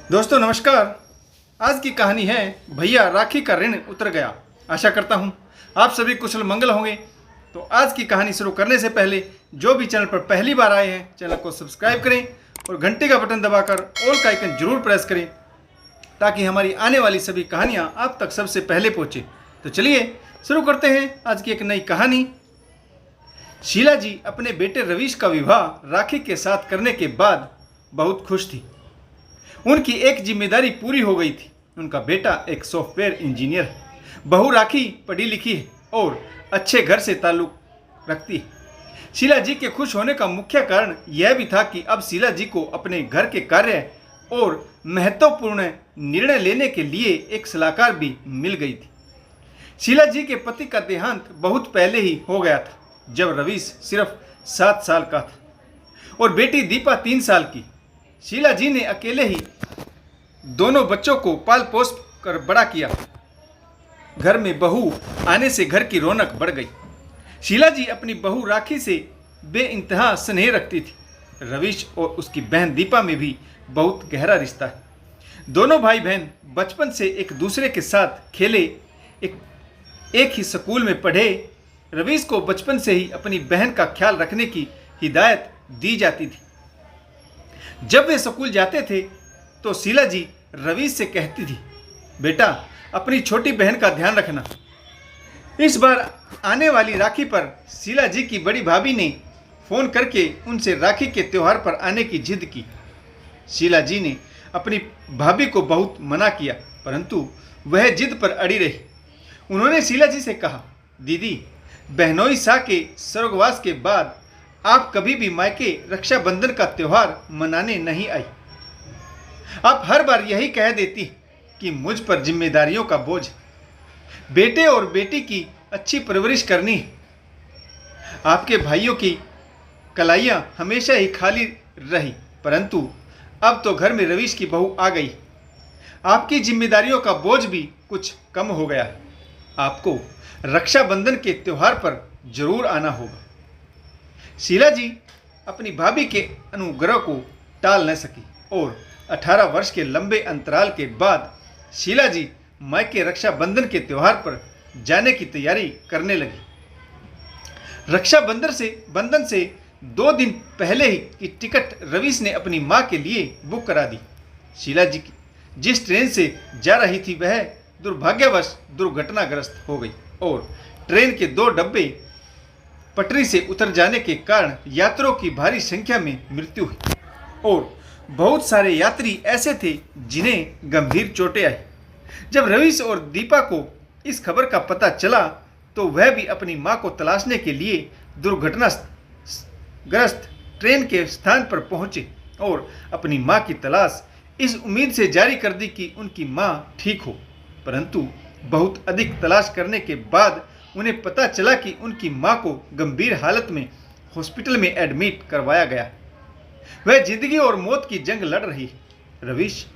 दोस्तों नमस्कार। आज की कहानी है भैया राखी का ऋण उतर गया। आशा करता हूँ आप सभी कुशल मंगल होंगे। तो आज की कहानी शुरू करने से पहले जो भी चैनल पर पहली बार आए हैं चैनल को सब्सक्राइब करें और घंटे का बटन दबाकर ऑल का आइकन जरूर प्रेस करें ताकि हमारी आने वाली सभी कहानियाँ आप तक सबसे पहले पहुँचे। तो चलिए शुरू करते हैं आज की एक नई कहानी। शीला जी अपने बेटे रवीश का विवाह राखी के साथ करने के बाद बहुत खुश थी। उनकी एक जिम्मेदारी पूरी हो गई थी। उनका बेटा एक सॉफ्टवेयर इंजीनियर है, बहू राखी पढ़ी लिखी है और अच्छे घर से ताल्लुक रखती है। शीला जी के खुश होने का मुख्य कारण यह भी था कि अब शीला जी को अपने घर के कार्य और महत्वपूर्ण निर्णय लेने के लिए एक सलाहकार भी मिल गई थी। शीला जी के पति का देहांत बहुत पहले ही हो गया था, जब रवीश सिर्फ 7 साल का था और बेटी दीपा 3 साल की। शीला जी ने अकेले ही दोनों बच्चों को पाल पोस कर बड़ा किया। घर में बहू आने से घर की रौनक बढ़ गई। शीला जी अपनी बहू राखी से बेइंतहा स्नेह रखती थी। रवीश और उसकी बहन दीपा में भी बहुत गहरा रिश्ता है। दोनों भाई बहन बचपन से एक दूसरे के साथ खेले, एक ही स्कूल में पढ़े। रवीश को बचपन से ही अपनी बहन का ख्याल रखने की हिदायत दी जाती थी। जब वे स्कूल जाते थे तो शीला जी रवीश से कहती थी, बेटा अपनी छोटी बहन का ध्यान रखना। इस बार आने वाली राखी पर शीला जी की बड़ी भाभी ने फ़ोन करके उनसे राखी के त्यौहार पर आने की जिद की। शीला जी ने अपनी भाभी को बहुत मना किया, परंतु वह जिद पर अड़ी रही। उन्होंने शीला जी से कहा, दीदी बहनोई शाह के स्वर्गवास के बाद आप कभी भी मायके रक्षाबंधन का त्यौहार मनाने नहीं आई। आप हर बार यही कह देती कि मुझ पर जिम्मेदारियों का बोझ, बेटे और बेटी की अच्छी परवरिश करनी है। आपके भाइयों की कलाइयाँ हमेशा ही खाली रही, परंतु अब तो घर में रवीश की बहू आ गई। आपकी जिम्मेदारियों का बोझ भी कुछ कम हो गया है। आपको रक्षाबंधन के त्यौहार पर जरूर आना होगा। शीला जी अपनी भाभी के अनुग्रह को टाल न सकी और 18 वर्ष के लंबे अंतराल के बाद शीला जी मायके रक्षाबंधन के त्यौहार पर जाने की तैयारी करने लगी। रक्षाबंधन से 2 दिन पहले ही की टिकट रवीश ने अपनी मां के लिए बुक करा दी। शीला जी जिस ट्रेन से जा रही थी वह दुर्भाग्यवश दुर्घटनाग्रस्त हो गई और ट्रेन के 2 डब्बे पटरी से उतर जाने के कारण यात्रियों की भारी संख्या में मृत्यु हुई और बहुत सारे यात्री ऐसे थे जिन्हें गंभीर चोटें आई। जब रवीश और दीपा को इस खबर का पता चला तो वह भी अपनी मां को तलाशने के लिए दुर्घटनाग्रस्त ट्रेन के स्थान पर पहुंचे और अपनी मां की तलाश इस उम्मीद से जारी कर दी कि उनकी मां ठीक हो। परंतु बहुत अधिक तलाश करने के बाद उन्हें पता चला कि उनकी मां को गंभीर हालत में हॉस्पिटल में एडमिट करवाया गया। वह जिंदगी और मौत की जंग लड़ रही। रवीश,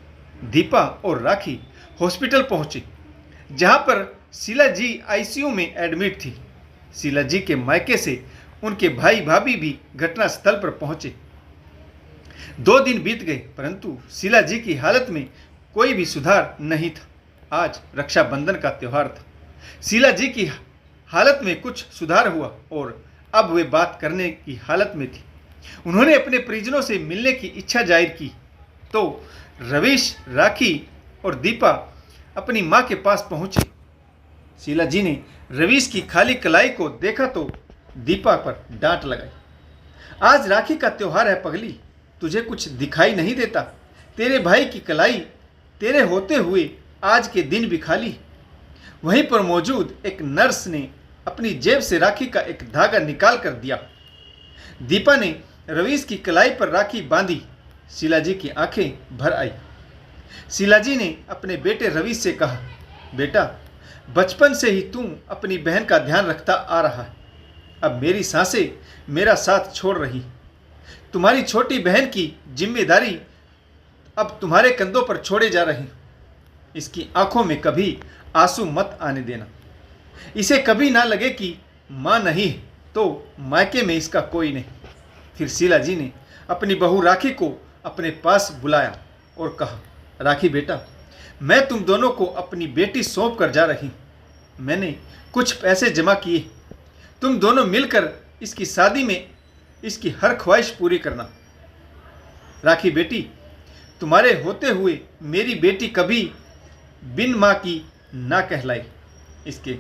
दीपा और राखी हॉस्पिटल पहुंचे, जहां पर शीला जी आईसीयू में एडमिट थी। शीला जी के मायके से उनके भाई भाभी भी घटनास्थल पर पहुंचे। 2 दिन बीत गए, परंतु शीला जी की हालत में कोई भी सुधार नहीं था। आज रक्षाबंधन का त्यौहार था। शीला जी की हालत में कुछ सुधार हुआ और अब वे बात करने की हालत में थी। उन्होंने अपने परिजनों से मिलने की इच्छा जाहिर की तो रवीश, राखी और दीपा अपनी मां के पास पहुंचे। शीला जी ने रवीश की खाली कलाई को देखा तो दीपा पर डांट लगाई। आज राखी का त्यौहार है पगली, तुझे कुछ दिखाई नहीं देता? तेरे भाई की कलाई तेरे होते हुए आज के दिन भी खाली। वहीं पर मौजूद एक नर्स ने अपनी जेब से राखी का एक धागा निकाल कर दिया। दीपा ने रवीश की कलाई पर राखी बांधी। शीला जी की आंखें भर आई। शीला जी ने अपने बेटे रवीश से कहा, बेटा बचपन से ही तू अपनी बहन का ध्यान रखता आ रहा है। अब मेरी सांसें मेरा साथ छोड़ रही। तुम्हारी छोटी बहन की जिम्मेदारी अब तुम्हारे कंधों पर छोड़े जा रही। इसकी आंखों में कभी आंसू मत आने देना। इसे कभी ना लगे कि माँ नहीं है तो मायके में इसका कोई नहीं। फिर शीला जी ने अपनी बहू राखी को अपने पास बुलाया और कहा, राखी बेटा, मैं तुम दोनों को अपनी बेटी सौंप कर जा रही हूं। मैंने कुछ पैसे जमा किए, तुम दोनों मिलकर इसकी शादी में इसकी हर ख्वाहिश पूरी करना। राखी बेटी, तुम्हारे होते हुए मेरी बेटी कभी बिन माँ की ना कहलाई। इसके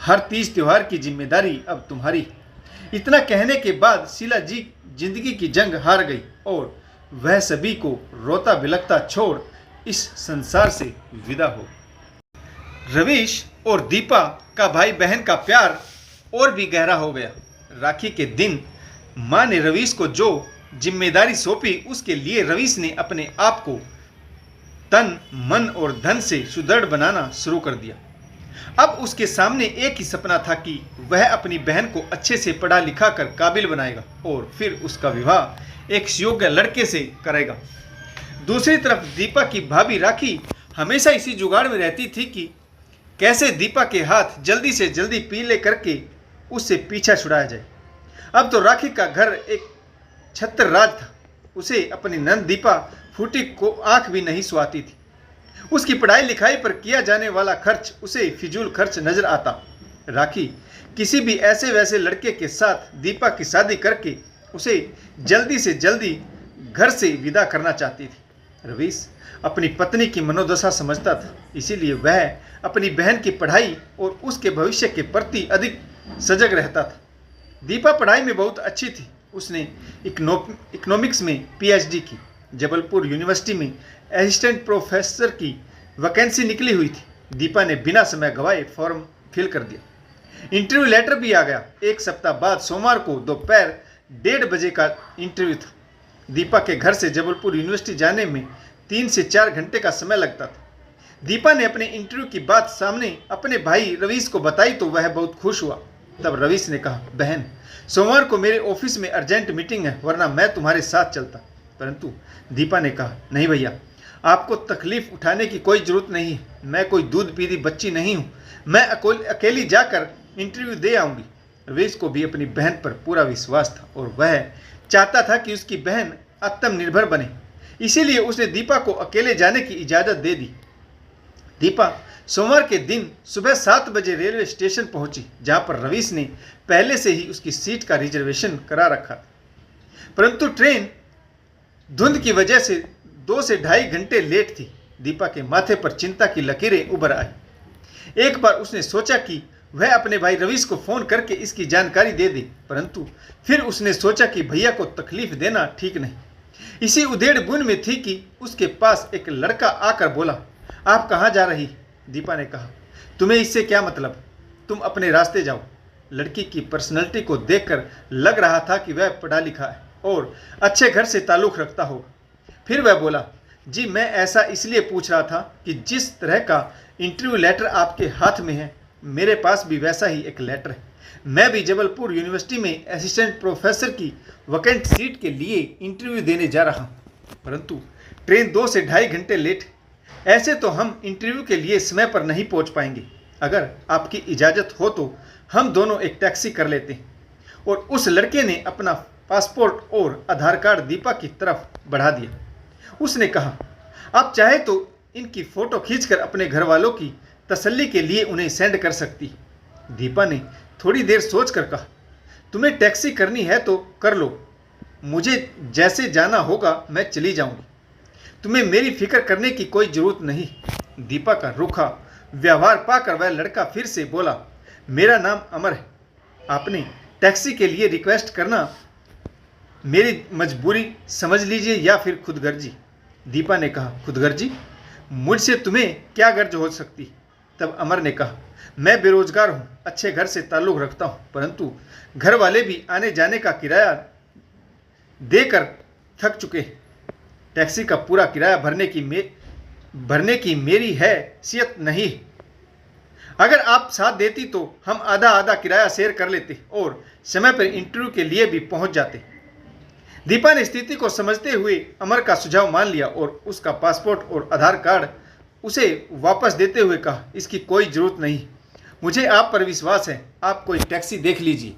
हर तीज त्योहार की जिम्मेदारी अब तुम्हारी। इतना कहने के बाद शीला जी जिंदगी की जंग हार गई और वह सभी को रोता बिलखता छोड़ इस संसार से विदा हो। रवीश और दीपा का भाई बहन का प्यार और भी गहरा हो गया। राखी के दिन माँ ने रवीश को जो जिम्मेदारी सौंपी, उसके लिए रवीश ने अपने आप को तन मन और धन से सुदृढ़ बनाना शुरू कर दिया। अब उसके सामने एक ही सपना था कि वह अपनी बहन को अच्छे से पढ़ा लिखा कर काबिल बनाएगा और फिर उसका विवाह एक योग्य लड़के से करेगा। दूसरी तरफ दीपा की भाभी राखी हमेशा इसी जुगाड़ में रहती थी कि कैसे दीपा के हाथ जल्दी से जल्दी पीले करके उससे पीछा छुड़ाया जाए। अब तो राखी का घर एक छत्र राज था। उसे अपनी नंद दीपा फूटी को आंख भी नहीं सुहाती थी। उसकी पढ़ाई लिखाई पर किया जाने वाला खर्च उसे फिजूल खर्च नजर आता। राखी किसी भी ऐसे वैसे लड़के के साथ दीपा की शादी करके उसे जल्दी से जल्दी घर से विदा करना चाहती थी। रवीश अपनी पत्नी की मनोदशा समझता था, इसीलिए वह अपनी बहन की पढ़ाई और उसके भविष्य के प्रति अधिक सजग रहता था। दीपा पढ़ाई में बहुत अच्छी थी। उसने इकोनॉमिक्स में पीएचडी की। जबलपुर यूनिवर्सिटी में असिस्टेंट प्रोफेसर की वैकेंसी निकली हुई थी। दीपा ने बिना समय गवाए फॉर्म फिल कर दिया। इंटरव्यू लेटर भी आ गया। एक सप्ताह बाद सोमवार को दोपहर 1:30 बजे का इंटरव्यू था। दीपा के घर से जबलपुर यूनिवर्सिटी जाने में 3 से 4 घंटे का समय लगता था। दीपा ने अपने इंटरव्यू की बात सामने अपने भाई रवीश को बताई तो वह बहुत खुश हुआ। तब रवीश ने कहा, बहन, सोमवार को मेरे ऑफिस में अर्जेंट मीटिंग है, वरना मैं तुम्हारे साथ चलता। परंतु दीपा ने कहा, नहीं भैया, आपको तकलीफ उठाने की कोई ज़रूरत नहीं है। मैं कोई दूध पीती बच्ची नहीं हूँ। मैं अकेली जाकर इंटरव्यू दे आऊँगी। रवीश को भी अपनी बहन पर पूरा विश्वास था और वह चाहता था कि उसकी बहन आत्मनिर्भर बने। इसीलिए उसने दीपा को अकेले जाने की इजाज़त दे दी। दीपा सोमवार के दिन सुबह 7 बजे रेलवे स्टेशन पहुंची, जहां पर रवीश ने पहले से ही उसकी सीट का रिजर्वेशन करा रखा था। परंतु ट्रेन धुंध की वजह से 2 से ढाई घंटे लेट थी। दीपा के माथे पर चिंता की लकीरें उभर आई। एक बार उसने सोचा कि वह अपने भाई रवीश को फ़ोन करके इसकी जानकारी दे दे, परंतु फिर उसने सोचा कि भैया को तकलीफ देना ठीक नहीं। इसी उधेड़-बुन में थी कि उसके पास एक लड़का आकर बोला, आप कहाँ जा रही? दीपा ने कहा, तुम्हें इससे क्या मतलब, तुम अपने रास्ते जाओ। लड़की की पर्सनैलिटी को देखकर लग रहा था कि वह पढ़ा लिखा है और अच्छे घर से ताल्लुक़ रखता होगा। फिर वह बोला, जी मैं ऐसा इसलिए पूछ रहा था कि जिस तरह का इंटरव्यू लेटर आपके हाथ में है, मेरे पास भी वैसा ही एक लेटर है। मैं भी जबलपुर यूनिवर्सिटी में असिस्टेंट प्रोफेसर की वैकेंट सीट के लिए इंटरव्यू देने जा रहा हूँ, परंतु ट्रेन 2 से ढाई घंटे लेट है। ऐसे तो हम इंटरव्यू के लिए समय पर नहीं पहुँच पाएंगे। अगर आपकी इजाज़त हो तो हम दोनों एक टैक्सी कर लेते हैं। और उस लड़के ने अपना पासपोर्ट और आधार कार्ड दीपा की तरफ बढ़ा दिया। उसने कहा, आप चाहे तो इनकी फ़ोटो खींचकर अपने घर वालों की तसल्ली के लिए उन्हें सेंड कर सकती। दीपा ने थोड़ी देर सोचकर कहा, तुम्हें टैक्सी करनी है तो कर लो, मुझे जैसे जाना होगा मैं चली जाऊंगी। तुम्हें मेरी फिक्र करने की कोई ज़रूरत नहीं। दीपा का रूखा व्यवहार पाकर वह लड़का फिर से बोला, मेरा नाम अमर है। आपने टैक्सी के लिए रिक्वेस्ट करना मेरी मजबूरी समझ लीजिए या फिर खुदगर्जी। दीपा ने कहा, खुदगर्जी? मुझसे तुम्हें क्या गर्ज हो सकती? तब अमर ने कहा, मैं बेरोजगार हूँ, अच्छे घर से ताल्लुक़ रखता हूँ, परंतु घर वाले भी आने जाने का किराया देकर थक चुके हैं। टैक्सी का पूरा किराया भरने की मेरी हैसियत नहीं है। अगर आप साथ देती तो हम आधा आधा किराया शेयर कर लेते और समय पर इंटरव्यू के लिए भी पहुंच जाते। दीपा ने स्थिति को समझते हुए अमर का सुझाव मान लिया और उसका पासपोर्ट और आधार कार्ड उसे वापस देते हुए कहा, इसकी कोई ज़रूरत नहीं, मुझे आप पर विश्वास है, आप कोई टैक्सी देख लीजिए।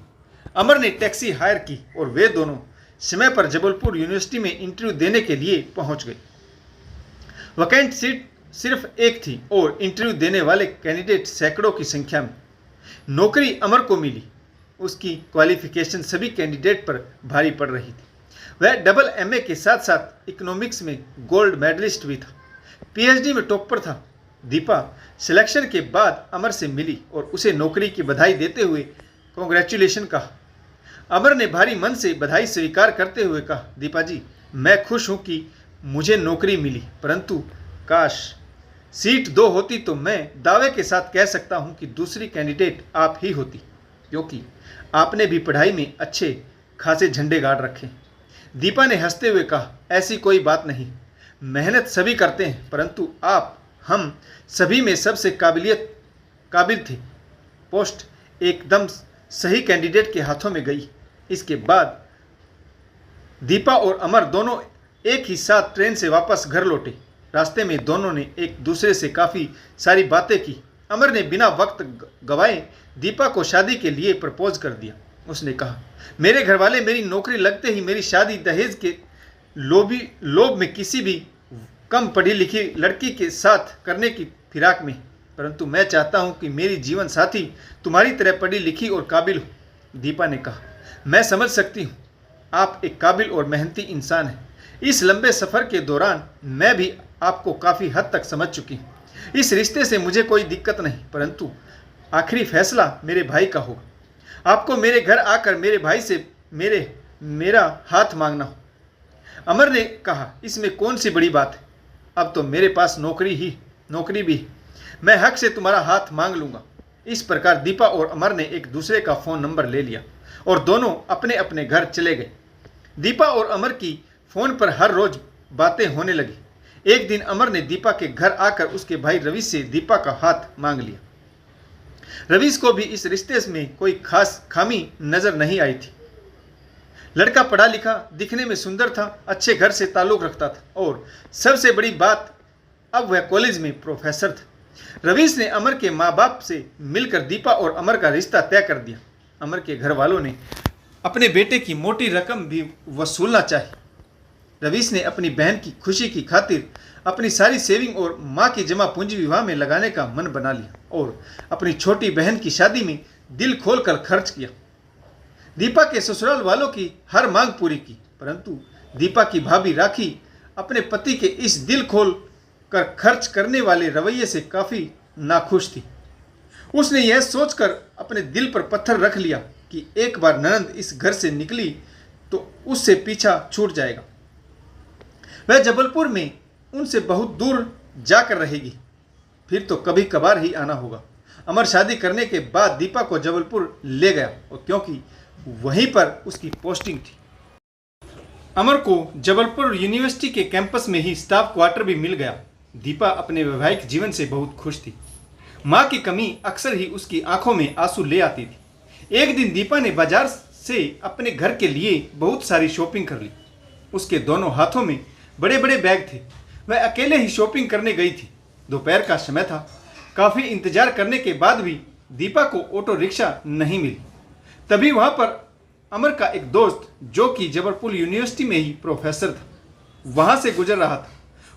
अमर ने टैक्सी हायर की और वे दोनों समय पर जबलपुर यूनिवर्सिटी में इंटरव्यू देने के लिए पहुंच गए। वैकेंट सीट सिर्फ एक थी और इंटरव्यू देने वाले कैंडिडेट सैकड़ों की संख्या में। नौकरी अमर को मिली। उसकी क्वालिफिकेशन सभी कैंडिडेट पर भारी पड़ रही थी। वह डबल एमए के साथ साथ इकोनॉमिक्स में गोल्ड मेडलिस्ट भी था, पीएचडी में टॉपर था। दीपा सिलेक्शन के बाद अमर से मिली और उसे नौकरी की बधाई देते हुए कॉन्ग्रेचुलेशन कहा। अमर ने भारी मन से बधाई स्वीकार करते हुए कहा, दीपा जी, मैं खुश हूँ कि मुझे नौकरी मिली, परंतु काश सीट 2 होती तो मैं दावे के साथ कह सकता हूँ कि दूसरी कैंडिडेट आप ही होती, क्योंकि आपने भी पढ़ाई में अच्छे खासे झंडे गाड़ रखे। दीपा ने हंसते हुए कहा, ऐसी कोई बात नहीं, मेहनत सभी करते हैं, परंतु आप हम सभी में सबसे काबिल थे। पोस्ट एकदम सही कैंडिडेट के हाथों में गई। इसके बाद दीपा और अमर दोनों एक ही साथ ट्रेन से वापस घर लौटे। रास्ते में दोनों ने एक दूसरे से काफ़ी सारी बातें की। अमर ने बिना वक्त गवाए दीपा को शादी के लिए प्रपोज कर दिया। उसने कहा, मेरे घर वाले मेरी नौकरी लगते ही मेरी शादी दहेज के लोभ में किसी भी कम पढ़ी लिखी लड़की के साथ करने की फिराक में, परंतु मैं चाहता हूं कि मेरी जीवन साथी तुम्हारी तरह पढ़ी लिखी और काबिल हो। दीपा ने कहा, मैं समझ सकती हूँ, आप एक काबिल और मेहनती इंसान हैं। इस लंबे सफ़र के दौरान मैं भी आपको काफ़ी हद तक समझ चुकी हूँ। इस रिश्ते से मुझे कोई दिक्कत नहीं, परंतु आखिरी फैसला मेरे भाई का होगा। आपको मेरे घर आकर मेरे भाई से मेरा हाथ मांगना हो। अमर ने कहा, इसमें कौन सी बड़ी बात है, अब तो मेरे पास नौकरी भी है, मैं हक से तुम्हारा हाथ मांग लूँगा। इस प्रकार दीपा और अमर ने एक दूसरे का फ़ोन नंबर ले लिया और दोनों अपने अपने घर चले गए। दीपा और अमर की फ़ोन पर हर रोज़ बातें होने लगी। एक दिन अमर ने दीपा के घर आकर उसके भाई रवीश से दीपा का हाथ मांग लिया। रवीश को भी इस रिश्ते में कोई खास खामी नज़र नहीं आई थी। लड़का पढ़ा लिखा, दिखने में सुंदर था, अच्छे घर से ताल्लुक़ रखता था और सबसे बड़ी बात, अब वह कॉलेज में प्रोफेसर था। रवीश ने अमर के माँ बाप से मिलकर दीपा और अमर का रिश्ता तय कर दिया। अमर के घर वालों ने अपने बेटे की मोटी रकम भी वसूलना चाहिए। रवीश ने अपनी बहन की खुशी की खातिर अपनी सारी सेविंग और माँ की जमा पूंजी विवाह में लगाने का मन बना लिया और अपनी छोटी बहन की शादी में दिल खोलकर खर्च किया। दीपा के ससुराल वालों की हर मांग पूरी की, परंतु दीपा की भाभी राखी अपने पति के इस दिल खोल कर खर्च करने वाले रवैये से काफ़ी नाखुश थी। उसने यह सोचकर अपने दिल पर पत्थर रख लिया कि एक बार ननंद इस घर से निकली तो उससे पीछा छूट जाएगा। वह जबलपुर में उनसे बहुत दूर जाकर रहेगी, फिर तो कभी कभार ही आना होगा। अमर शादी करने के बाद दीपा को जबलपुर ले गया और क्योंकि वहीं पर उसकी पोस्टिंग थी। अमर को जबलपुर यूनिवर्सिटी के कैंपस में ही स्टाफ क्वार्टर भी मिल गया। दीपा अपने वैवाहिक जीवन से बहुत खुश थी। माँ की कमी अक्सर ही उसकी आंखों में आंसू ले आती थी। एक दिन दीपा ने बाजार से अपने घर के लिए बहुत सारी शॉपिंग कर ली। उसके दोनों हाथों में बड़े बड़े बैग थे। वह अकेले ही शॉपिंग करने गई थी। दोपहर का समय था। काफ़ी इंतजार करने के बाद भी दीपा को ऑटो रिक्शा नहीं मिली। तभी वहाँ पर अमर का एक दोस्त, जो कि जबलपुर यूनिवर्सिटी में ही प्रोफेसर था, वहाँ से गुजर रहा था।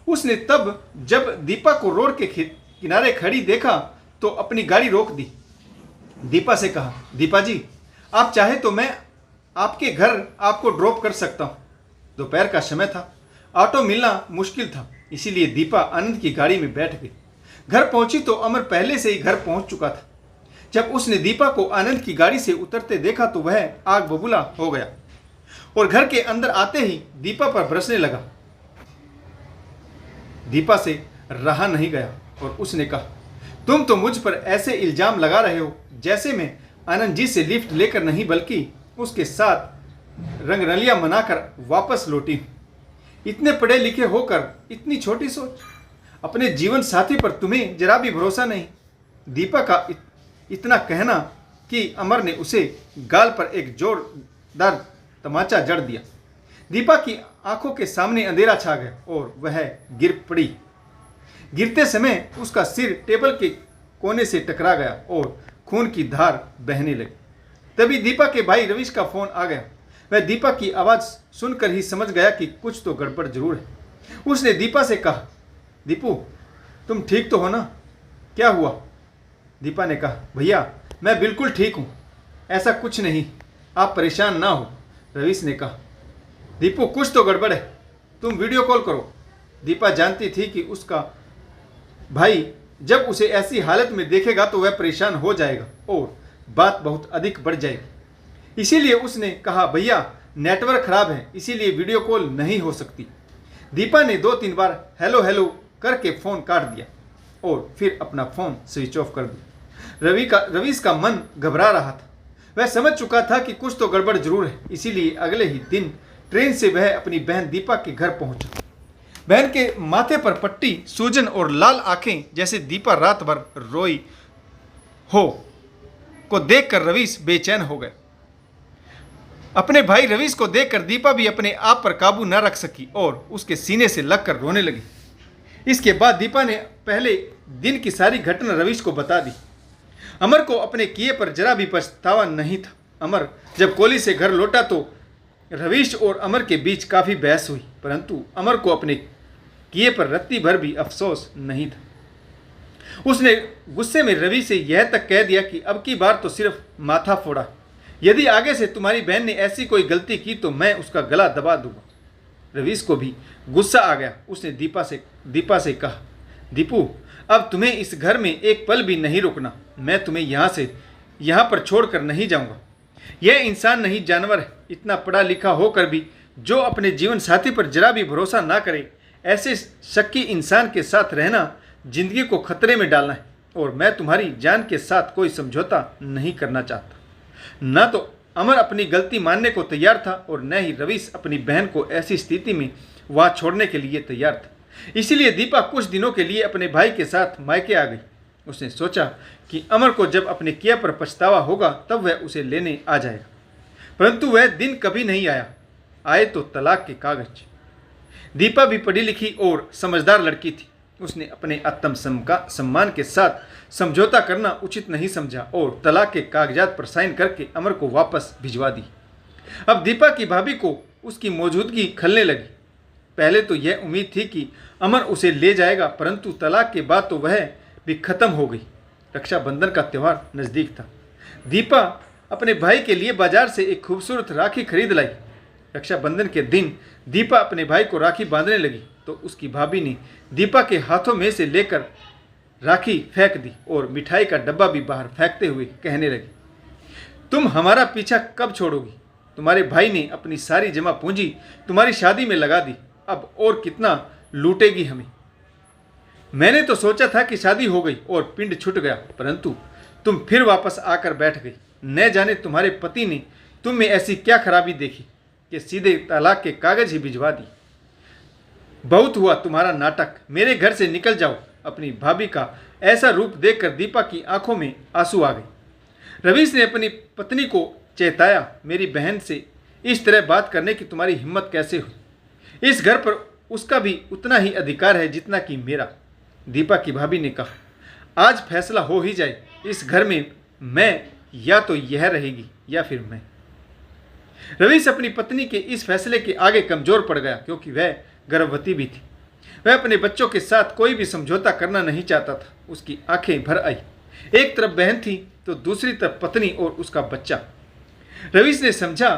उसने तब जब दीपा को रोड के किनारे खड़ी देखा तो अपनी गाड़ी रोक दी। दीपा से कहा, दीपा जी, आप चाहे तो मैं आपके घर आपको ड्रॉप कर सकता हूँ। दोपहर का समय था, ऑटो मिलना मुश्किल था, इसीलिए दीपा आनंद की गाड़ी में बैठ गई। घर पहुंची तो अमर पहले से ही घर पहुंच चुका था। जब उसने दीपा को आनंद की गाड़ी से उतरते देखा तो वह आग बबूला हो गया और घर के अंदर आते ही दीपा पर बरसने लगा। दीपा से रहा नहीं गया और उसने कहा, तुम तो मुझ पर ऐसे इल्जाम लगा रहे हो जैसे मैं आनंद जी से लिफ्ट लेकर नहीं बल्कि उसके साथ रंगरलियां मनाकर वापस लौटी हूं। इतने पढ़े लिखे होकर इतनी छोटी सोच। अपने जीवन साथी पर तुम्हें जरा भी भरोसा नहीं। दीपा का इतना कहना कि अमर ने उसे गाल पर एक जोरदार तमाचा जड़ दिया। दीपा की आंखों के सामने अंधेरा छा गया और वह गिर पड़ी। गिरते समय उसका सिर टेबल के कोने से टकरा गया और खून की धार बहने लगी। तभी दीपा के भाई रवीश का फोन आ गया। वह दीपा की आवाज़ सुनकर ही समझ गया कि कुछ तो गड़बड़ जरूर है। उसने दीपा से कहा, दीपू, तुम ठीक तो हो ना? क्या हुआ? दीपा ने कहा, भैया मैं बिल्कुल ठीक हूँ, ऐसा कुछ नहीं, आप परेशान ना हो। रवीश ने कहा, दीपू कुछ तो गड़बड़ है, तुम वीडियो कॉल करो। दीपा जानती थी कि उसका भाई जब उसे ऐसी हालत में देखेगा तो वह परेशान हो जाएगा और बात बहुत अधिक बढ़ जाएगी। इसीलिए उसने कहा, भैया नेटवर्क खराब है, इसीलिए वीडियो कॉल नहीं हो सकती। दीपा ने 2-3 बार हेलो हेलो करके फ़ोन काट दिया और फिर अपना फ़ोन स्विच ऑफ कर दिया। रवीश का मन घबरा रहा था। वह समझ चुका था कि कुछ तो गड़बड़ जरूर है। इसीलिए अगले ही दिन ट्रेन से वह अपनी बहन दीपा के घर पहुंचा। बहन के माथे पर पट्टी, सूजन और लाल आंखें जैसे दीपा रात भर रोई हो को देखकर रवीश बेचैन हो गए। अपने भाई रवीश को देखकर दीपा भी अपने आप पर काबू न रख सकी और उसके सीने से लगकर रोने लगी। इसके बाद दीपा ने पहले दिन की सारी घटना रवीश को बता दी। अमर को अपने किए पर जरा भी पछतावा नहीं था। अमर जब कॉलेज से घर लौटा तो रवीश और अमर के बीच काफ़ी बहस हुई, परंतु अमर को अपने किए पर रत्ती भर भी अफसोस नहीं था। उसने गुस्से में रवि से यह तक कह दिया कि अब की बार तो सिर्फ माथा फोड़ा, यदि आगे से तुम्हारी बहन ने ऐसी कोई गलती की तो मैं उसका गला दबा दूंगा। रवीश को भी गुस्सा आ गया। उसने दीपा से कहा, दीपू अब तुम्हें इस घर में एक पल भी नहीं रुकना। मैं तुम्हें यहाँ पर छोड़कर नहीं जाऊंगा। यह इंसान नहीं जानवर है। इतना पढ़ा लिखा होकर भी जो अपने जीवन साथी पर जरा भी भरोसा ना करे, ऐसे शक्की इंसान के साथ रहना जिंदगी को खतरे में डालना है। और मैं तुम्हारी जान के साथ कोई समझौता नहीं करना चाहता। न तो अमर अपनी गलती मानने को तैयार था और न ही रवीश अपनी बहन को ऐसी स्थिति में वहाँ छोड़ने के लिए तैयार था। इसीलिए दीपा कुछ दिनों के लिए अपने भाई के साथ मायके आ गई। उसने सोचा कि अमर को जब अपने किया पर पछतावा होगा तब वह उसे लेने आ जाएगा, परंतु वह दिन कभी नहीं आया। आए तो तलाक के कागज। दीपा भी पढ़ी लिखी और समझदार लड़की थी। उसने अपने आत्म सम्मान के साथ समझौता करना उचित नहीं समझा और तलाक के कागजात पर साइन करके अमर को वापस भिजवा दी। अब दीपा की भाभी को उसकी मौजूदगी खलने लगी। पहले तो यह उम्मीद थी कि अमर उसे ले जाएगा, परंतु तलाक के बाद तो वह भी खत्म हो गई। रक्षाबंधन का त्यौहार नज़दीक था। दीपा अपने भाई के लिए बाजार से एक खूबसूरत राखी खरीद लाई। रक्षाबंधन के दिन दीपा अपने भाई को राखी बांधने लगी तो उसकी भाभी ने दीपा के हाथों में से लेकर राखी फेंक दी और मिठाई का डब्बा भी बाहर फेंकते हुए कहने लगी, तुम हमारा पीछा कब छोड़ोगी? तुम्हारे भाई ने अपनी सारी जमा पूंजी तुम्हारी शादी में लगा दी, अब और कितना लूटेगी हमें? मैंने तो सोचा था कि शादी हो गई और पिंड छूट गया, परंतु तुम फिर वापस आकर बैठ गई। न जाने तुम्हारे पति ने तुम में ऐसी क्या खराबी देखी कि सीधे तलाक के कागज ही भिजवा दी। बहुत हुआ तुम्हारा नाटक, मेरे घर से निकल जाओ। अपनी भाभी का ऐसा रूप देखकर दीपा की आंखों में आंसू आ गए। रवीश ने अपनी पत्नी को चेताया, मेरी बहन से इस तरह बात करने की तुम्हारी हिम्मत कैसे हुई? इस घर पर उसका भी उतना ही अधिकार है जितना कि मेरा। दीपा की भाभी ने कहा, आज फैसला हो ही जाए, इस घर में मैं या तो यह रहेगी या फिर मैं। रवीश अपनी पत्नी के इस फैसले के आगे कमजोर पड़ गया, क्योंकि वह गर्भवती भी थी। वह अपने बच्चों के साथ कोई भी समझौता करना नहीं चाहता था। उसकी आंखें भर आई। एक तरफ बहन थी तो दूसरी तरफ पत्नी और उसका बच्चा। रवीश ने समझा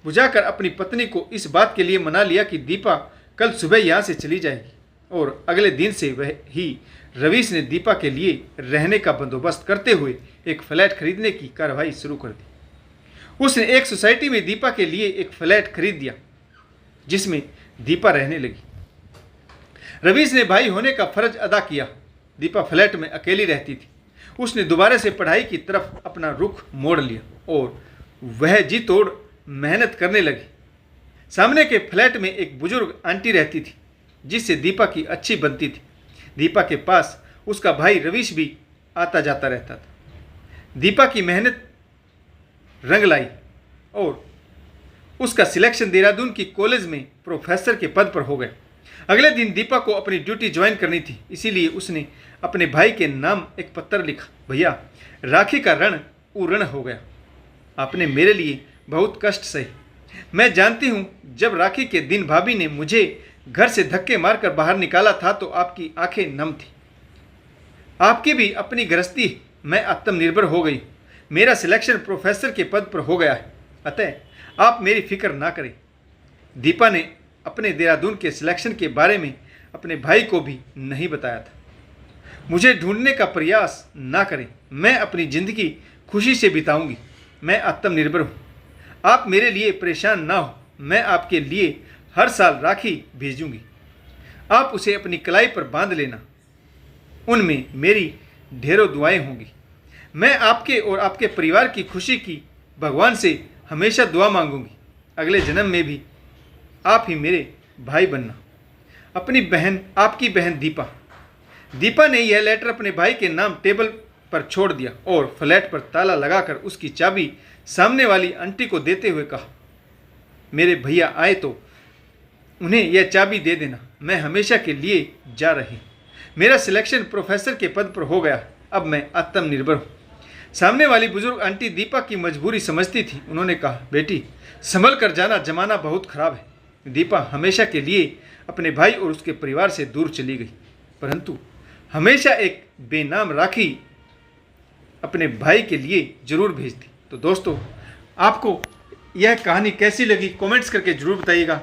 बुझाकर अपनी पत्नी को इस बात के लिए मना लिया कि दीपा कल सुबह यहाँ से चली जाएगी और अगले दिन से वह ही रवीश ने दीपा के लिए रहने का बंदोबस्त करते हुए एक फ्लैट खरीदने की कार्रवाई शुरू कर दी। उसने एक सोसाइटी में दीपा के लिए एक फ्लैट खरीद दिया जिसमें दीपा रहने लगी। रवीश ने भाई होने का फर्ज अदा किया। दीपा फ्लैट में अकेली रहती थी। उसने दोबारा से पढ़ाई की तरफ अपना रुख मोड़ लिया और वह जी तोड़ मेहनत करने लगी। सामने के फ्लैट में एक बुजुर्ग आंटी रहती थी जिससे दीपा की अच्छी बनती थी। दीपा के पास उसका भाई रवीश भी आता जाता रहता था। दीपा की मेहनत रंग लाई और उसका सिलेक्शन देहरादून की कॉलेज में प्रोफेसर के पद पर हो गया। अगले दिन दीपा को अपनी ड्यूटी ज्वाइन करनी थी, इसीलिए उसने अपने भाई के नाम एक पत्र लिखा, भैया राखी का ऋण पूर्ण हो गया। आपने मेरे लिए बहुत कष्ट सहे। मैं जानती हूँ जब राखी के दिन भाभी ने मुझे घर से धक्के मारकर बाहर निकाला था तो आपकी आंखें नम थी। आपकी भी अपनी गृहस्थी में आत्मनिर्भर हो गई। मेरा सिलेक्शन प्रोफेसर के पद पर हो गया है, अतः आप मेरी फिक्र ना करें। दीपा ने अपने देहरादून के सिलेक्शन के बारे में अपने भाई को भी नहीं बताया था। मुझे ढूंढने का प्रयास ना करें, मैं अपनी ज़िंदगी खुशी से बिताऊंगी। मैं आत्मनिर्भर हूँ, आप मेरे लिए परेशान ना हो। मैं आपके लिए हर साल राखी भेजूंगी, आप उसे अपनी कलाई पर बांध लेना। उनमें मेरी ढेरों दुआएं होंगी। मैं आपके और आपके परिवार की खुशी की भगवान से हमेशा दुआ मांगूंगी। अगले जन्म में भी आप ही मेरे भाई बनना। अपनी बहन, आपकी बहन दीपा। दीपा ने यह लेटर अपने भाई के नाम टेबल पर छोड़ दिया और फ्लैट पर ताला लगाकर उसकी चाबी सामने वाली आंटी को देते हुए कहा, मेरे भैया आए तो उन्हें यह चाबी दे देना। मैं हमेशा के लिए जा रही। मेरा सिलेक्शन प्रोफेसर के पद पर हो गया, अब मैं आत्मनिर्भर हूँ। सामने वाली बुजुर्ग आंटी दीपा की मजबूरी समझती थी। उन्होंने कहा, बेटी संभल कर जाना, जमाना बहुत खराब है। दीपा हमेशा के लिए अपने भाई और उसके परिवार से दूर चली गई, परंतु हमेशा एक बेनाम राखी अपने भाई के लिए जरूर भेजती। तो दोस्तों, आपको यह कहानी कैसी लगी कमेंट्स करके ज़रूर बताइएगा।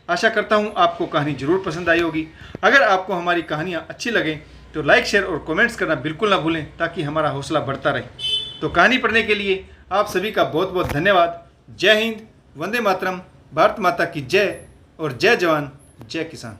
आशा करता हूँ आपको कहानी ज़रूर पसंद आई होगी। अगर आपको हमारी कहानियाँ अच्छी लगें तो लाइक, शेयर और कमेंट्स करना बिल्कुल ना भूलें, ताकि हमारा हौसला बढ़ता रहे। तो कहानी पढ़ने के लिए आप सभी का बहुत बहुत धन्यवाद। जय हिंद, वंदे मातरम, भारत माता की जय और जय जवान जय किसान।